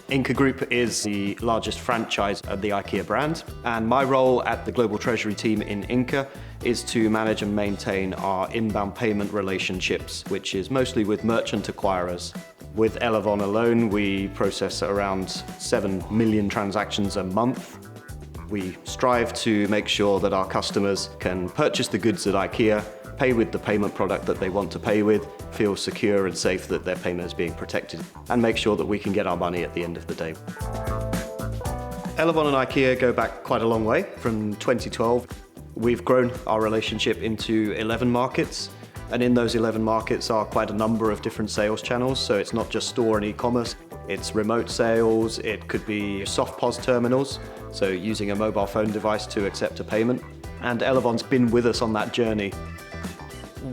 Ingka Group is the largest franchise of the IKEA brand, and my role at the Global Treasury team in Ingka is to manage and maintain our inbound payment relationships, which is mostly with merchant acquirers. With Elavon alone, we process around 7 million transactions a month. We strive to make sure that our customers can purchase the goods at IKEA, pay with the payment product that they want to pay with, feel secure and safe that their payment is being protected, and make sure that we can get our money at the end of the day. Elavon and IKEA go back quite a long way. From 2012, we've grown our relationship into 11 markets, and in those 11 markets are quite a number of different sales channels, so it's not just store and e-commerce, it's remote sales, it could be soft POS terminals, so using a mobile phone device to accept a payment, and Elavon's been with us on that journey.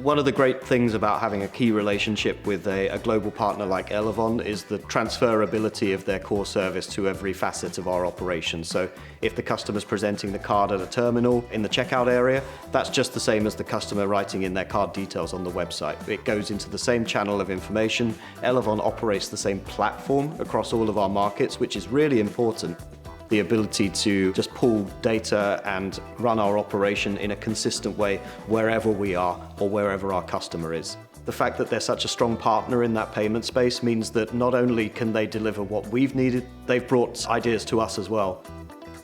One of the great things about having a key relationship with a global partner like Elavon is the transferability of their core service to every facet of our operation. So if the customer's presenting the card at a terminal in the checkout area, that's just the same as the customer writing in their card details on the website. It goes into the same channel of information. Elavon operates the same platform across all of our markets, which is really important. The ability to just pull data and run our operation in a consistent way wherever we are or wherever our customer is. The fact that they're such a strong partner in that payment space means that not only can they deliver what we've needed, they've brought ideas to us as well.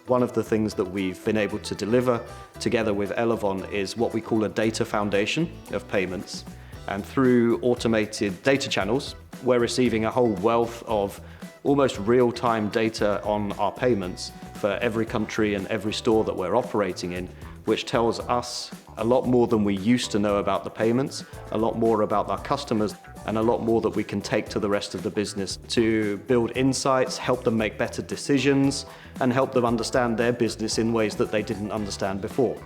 One of the things that we've been able to deliver together with Elavon is what we call a data foundation of payments. And through automated data channels, we're receiving a whole wealth of almost real-time data on our payments for every country and every store that we're operating in, which tells us a lot more than we used to know about the payments, a lot more about our customers, and a lot more that we can take to the rest of the business to build insights, help them make better decisions, and help them understand their business in ways that they didn't understand before.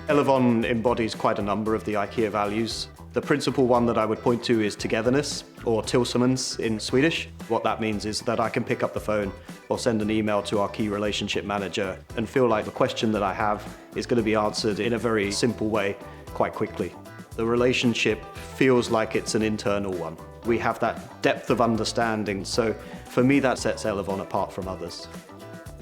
Elavon embodies quite a number of the IKEA values. The principal one that I would point to is togetherness, or tillsammans in Swedish. What that means is that I can pick up the phone or send an email to our key relationship manager and feel like the question that I have is going to be answered in a very simple way quite quickly. The relationship feels like it's an internal one. We have that depth of understanding, so for me that sets Elavon apart from others.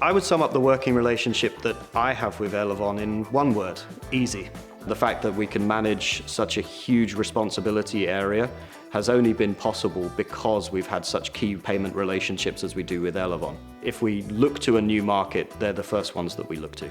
I would sum up the working relationship that I have with Elavon in one word: easy. The fact that we can manage such a huge responsibility area has only been possible because we've had such key payment relationships as we do with Elavon. If we look to a new market, they're the first ones that we look to.